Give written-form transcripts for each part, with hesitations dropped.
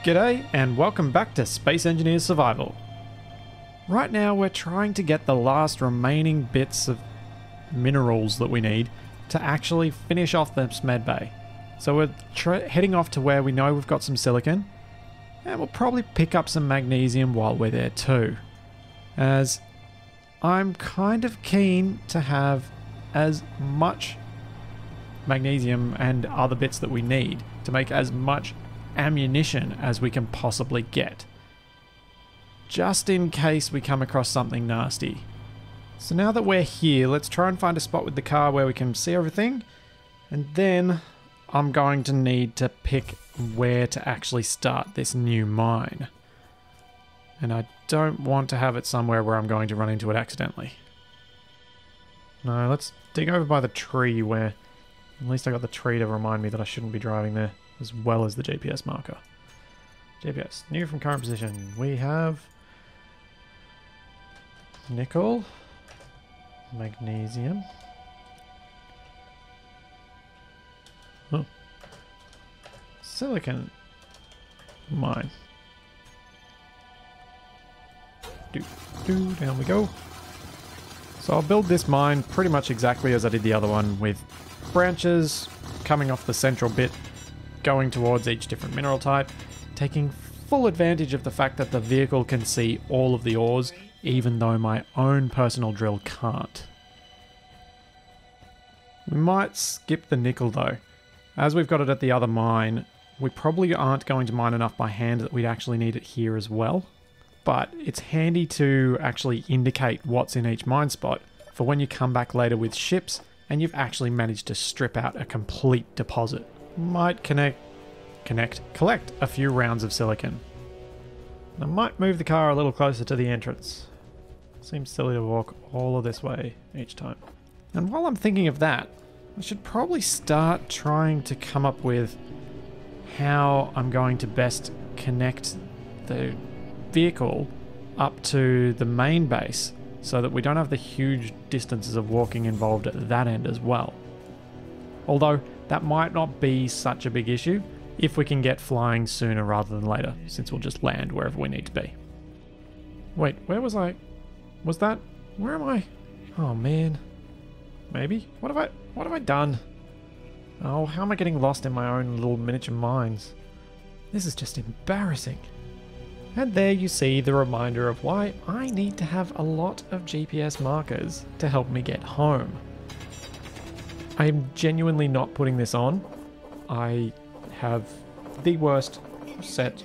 G'day and welcome back to Space Engineers Survival. Right now we're trying to get the last remaining bits of minerals that we need to actually finish off this med bay. So we're heading off to where we know we've got some silicon, and we'll probably pick up some magnesium while we're there too, as I'm kind of keen to have as much magnesium and other bits that we need to make as much ammunition as we can possibly get, just in case we come across something nasty. So now that we're here, let's try and find a spot with the car where we can see everything, and then I'm going to need to pick where to actually start this new mine. And I don't want to have it somewhere where I'm going to run into it accidentally. No, let's dig over by the tree where at least I got the tree to remind me that I shouldn't be driving there, as well as the GPS marker. GPS, new from current position. We have nickel, magnesium, silicon mine. Down we go. So I'll build this mine pretty much exactly as I did the other one, with branches coming off the central bit, going towards each different mineral type, taking full advantage of the fact that the vehicle can see all of the ores, even though my own personal drill can't. We might skip the nickel though. As we've got it at the other mine, we probably aren't going to mine enough by hand that we'd actually need it here as well. But it's handy to actually indicate what's in each mine spot for when you come back later with ships and you've actually managed to strip out a complete deposit. Might collect a few rounds of silicon. I might move the car a little closer to the entrance. Seems silly to walk all of this way each time. And while I'm thinking of that, I should probably start trying to come up with how I'm going to best connect the vehicle up to the main base so that we don't have the huge distances of walking involved at that end as well. Although that might not be such a big issue if we can get flying sooner rather than later, since we'll just land wherever we need to be. Wait, where was I? Was that? Where am I? Oh man. Maybe? What have I done? Oh, how am I getting lost in my own little miniature mines? This is just embarrassing. And there you see the reminder of why I need to have a lot of GPS markers to help me get home. I am genuinely not putting this on. I have the worst sense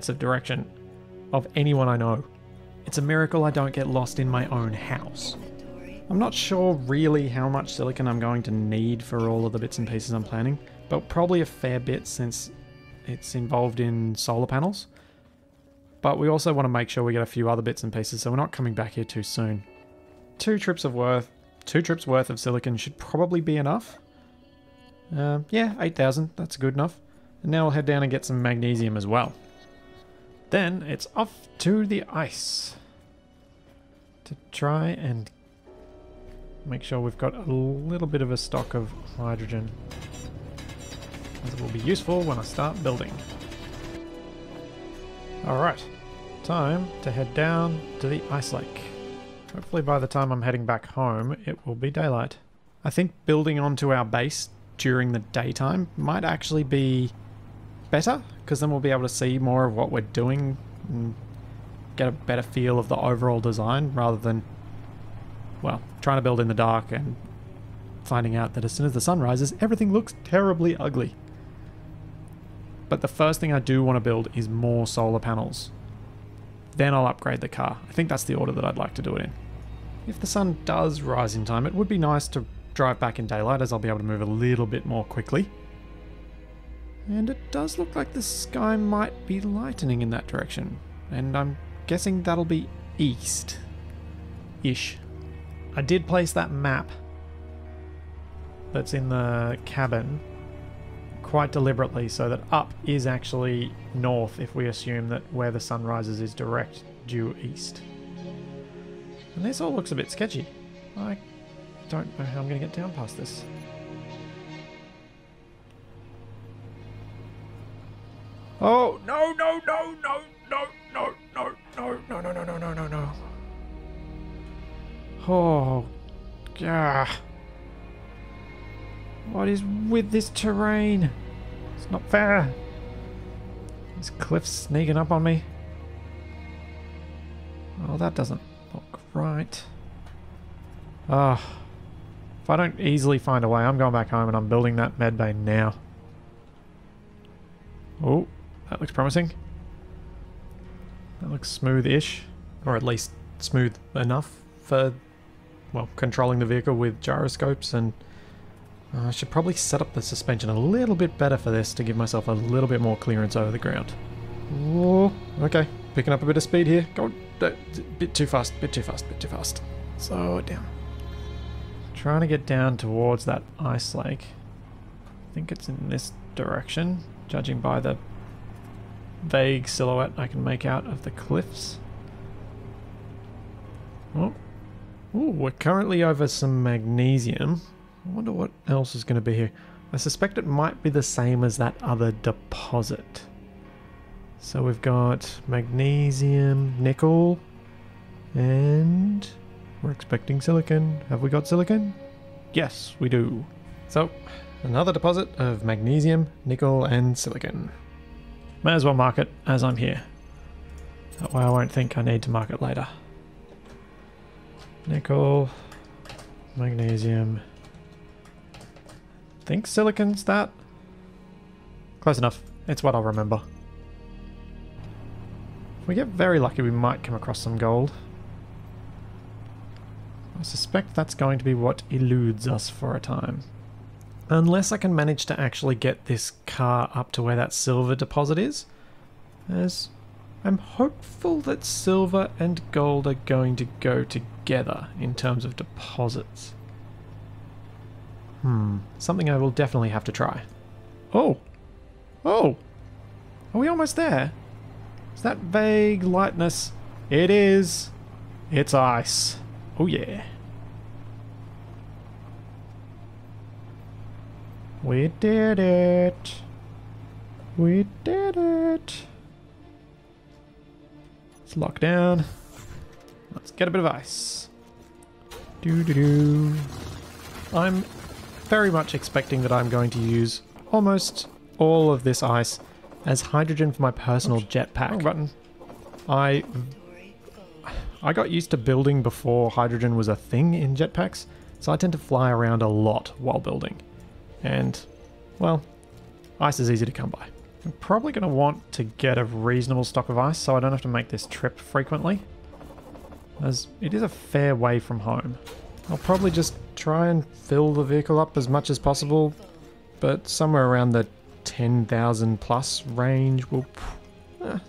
of direction of anyone I know. It's a miracle I don't get lost in my own house. I'm not sure really how much silicon I'm going to need for all of the bits and pieces I'm planning, but probably a fair bit since it's involved in solar panels. But we also want to make sure we get a few other bits and pieces so we're not coming back here too soon. Two trips worth of silicon should probably be enough. Yeah, 8,000, that's good enough. And now we'll head down and get some magnesium as well. Then it's off to the ice to try and make sure we've got a little bit of a stock of hydrogen, as it will be useful when I start building. Alright, time to head down to the ice lake. Hopefully by the time I'm heading back home it will be daylight. I think building onto our base during the daytime might actually be better, because then we'll be able to see more of what we're doing and get a better feel of the overall design, rather than, well, trying to build in the dark and finding out that as soon as the sun rises everything looks terribly ugly. But the first thing I do want to build is more solar panels. Then I'll upgrade the car. I think that's the order that I'd like to do it in. If the sun does rise in time, it would be nice to drive back in daylight, as I'll be able to move a little bit more quickly. And it does look like the sky might be lightening in that direction, and I'm guessing that'll be east-ish. I did place that map that's in the cabin quite deliberately so that up is actually north if we assume that where the sun rises is direct due east. And this all looks a bit sketchy. I don't know how I'm going to get down past this. Oh, no, no, no, no, no, no, no, no, no, no, no, no, no, no, no. Oh, yeah. What is with this terrain? It's not fair. This cliff's sneaking up on me. Oh, that doesn't look right. Ah. If I don't easily find a way, I'm going back home and I'm building that medbay now. Oh, that looks promising. That looks smooth-ish. Or at least smooth enough for, well, controlling the vehicle with gyroscopes, and I should probably set up the suspension a little bit better for this to give myself a little bit more clearance over the ground. Oh, okay. Picking up a bit of speed here. Go, bit too fast, bit too fast, bit too fast. Slow it down. Trying to get down towards that ice lake. I think it's in this direction, judging by the vague silhouette I can make out of the cliffs. Oh, ooh, we're currently over some magnesium. I wonder what else is going to be here. I suspect it might be the same as that other deposit. So we've got magnesium, nickel, and we're expecting silicon. Have we got silicon? Yes, we do. So, another deposit of magnesium, nickel, and silicon. May as well mark it as I'm here. That way I won't think I need to mark it later. Nickel, magnesium. Think silicon's that? Close enough. It's what I'll remember. If we get very lucky, we might come across some gold. I suspect that's going to be what eludes us for a time. Unless I can manage to actually get this car up to where that silver deposit is. As I'm hopeful that silver and gold are going to go together in terms of deposits. Something I will definitely have to try. Oh! Oh! Are we almost there? Is that vague lightness? It is! It's ice. Oh yeah. We did it! We did it! Let's lock down. Let's get a bit of ice. Doo-doo-doo. I'm very much expecting that I'm going to use almost all of this ice as hydrogen for my personal jetpack. Wrong button. I got used to building before hydrogen was a thing in jetpacks, so I tend to fly around a lot while building. And, well, ice is easy to come by. I'm probably going to want to get a reasonable stock of ice so I don't have to make this trip frequently, as it is a fair way from home. I'll probably just try and fill the vehicle up as much as possible, but somewhere around the 10,000 plus range will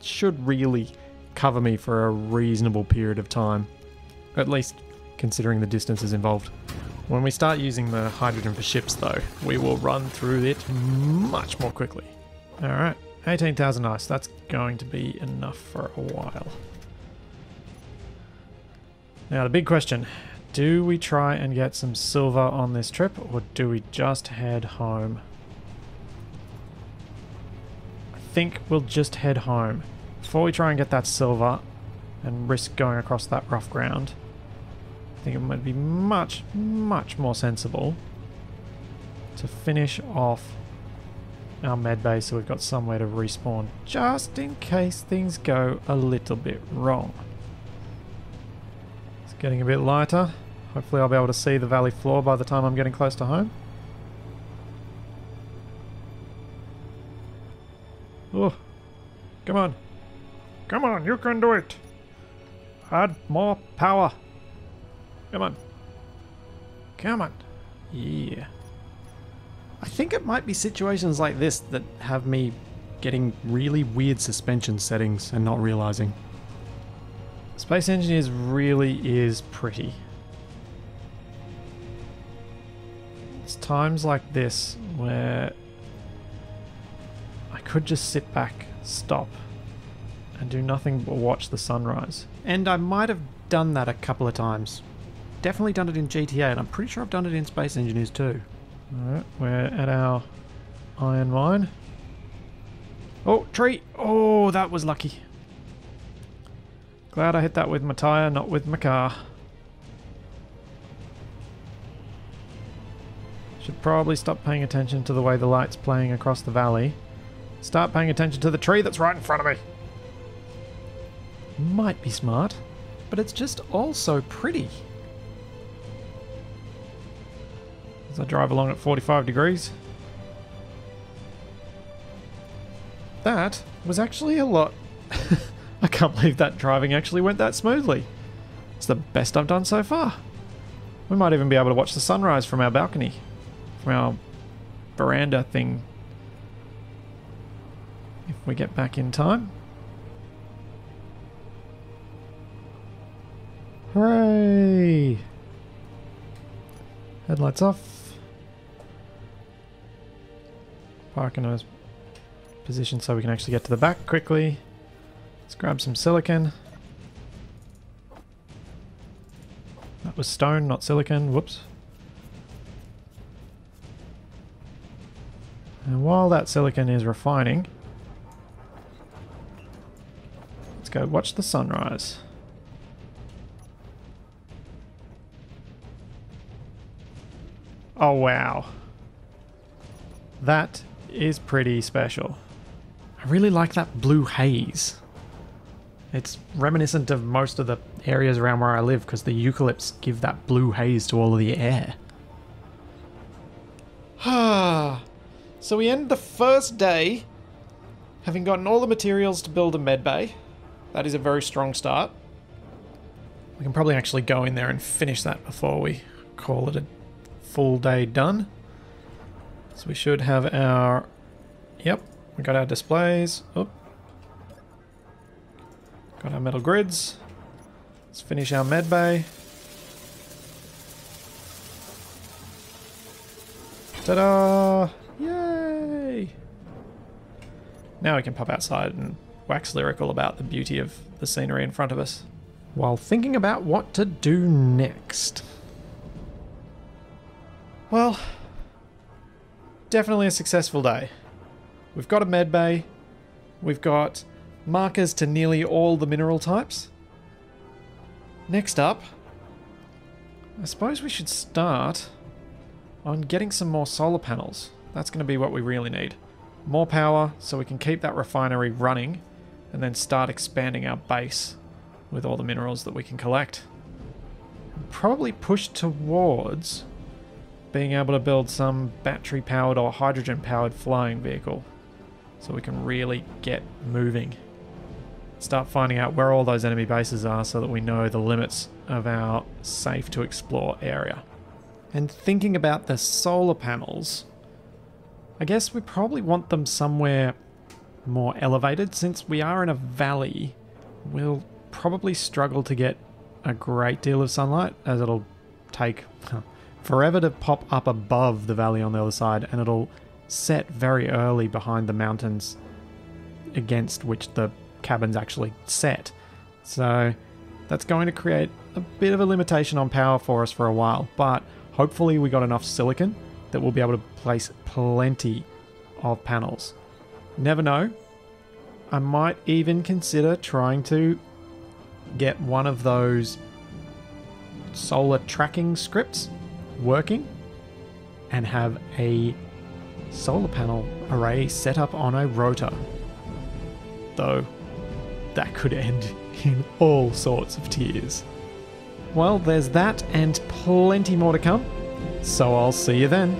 should really cover me for a reasonable period of time, at least considering the distances involved. When we start using the hydrogen for ships though, we will run through it much more quickly. Alright, 18,000 ice, that's going to be enough for a while. Now the big question, do we try and get some silver on this trip, or do we just head home? I think we'll just head home. Before we try and get that silver and risk going across that rough ground, I think it might be much, much more sensible to finish off our med base so we've got somewhere to respawn, just in case things go a little bit wrong. It's getting a bit lighter. Hopefully I'll be able to see the valley floor by the time I'm getting close to home. Oh, come on. Come on, you can do it. Add more power. Come on. Come on. Yeah. I think it might be situations like this that have me getting really weird suspension settings and not realizing. Space Engineers really is pretty. It's times like this where I could just sit back, stop, and do nothing but watch the sunrise. And I might have done that a couple of times. Definitely done it in GTA, and I'm pretty sure I've done it in Space Engineers too. Alright, we're at our iron mine. Oh, tree! Oh, that was lucky. Glad I hit that with my tyre, not with my car. Should probably stop paying attention to the way the light's playing across the valley. Start paying attention to the tree that's right in front of me. Might be smart, but it's just all so pretty. As I drive along at 45 degrees. That was actually a lot. I can't believe that driving actually went that smoothly. It's the best I've done so far. We might even be able to watch the sunrise from our balcony. From our veranda thing. If we get back in time. Hooray! Headlights off. Park in a position so we can actually get to the back quickly. Let's grab some silicon. That was stone, not silicon. Whoops. And while that silicon is refining, let's go watch the sunrise. Oh wow. That is pretty special. I really like that blue haze. It's reminiscent of most of the areas around where I live because the eucalypts give that blue haze to all of the air. So we end the first day having gotten all the materials to build a med bay. That is a very strong start. We can probably actually go in there and finish that before we call it a full day done. So we should have our... Yep, we got our displays. Oop. Got our metal grids. Let's finish our med bay. Ta-da! Yay! Now we can pop outside and wax lyrical about the beauty of the scenery in front of us while thinking about what to do next. Well, definitely a successful day. We've got a med bay. We've got markers to nearly all the mineral types. Next up, I suppose we should start on getting some more solar panels. That's going to be what we really need. More power so we can keep that refinery running and then start expanding our base with all the minerals that we can collect. Probably push towards being able to build some battery-powered or hydrogen-powered flying vehicle so we can really get moving. Start finding out where all those enemy bases are so that we know the limits of our safe-to-explore area. And thinking about the solar panels, I guess we probably want them somewhere more elevated. Since we are in a valley, we'll probably struggle to get a great deal of sunlight, as it'll take forever to pop up above the valley on the other side, and it'll set very early behind the mountains against which the cabin's actually set. So that's going to create a bit of a limitation on power for us for a while, but hopefully we got enough silicon that we'll be able to place plenty of panels. Never know. I might even consider trying to get one of those solar tracking scripts working and have a solar panel array set up on a rotor. Though that could end in all sorts of tears. Well, there's that and plenty more to come, so I'll see you then.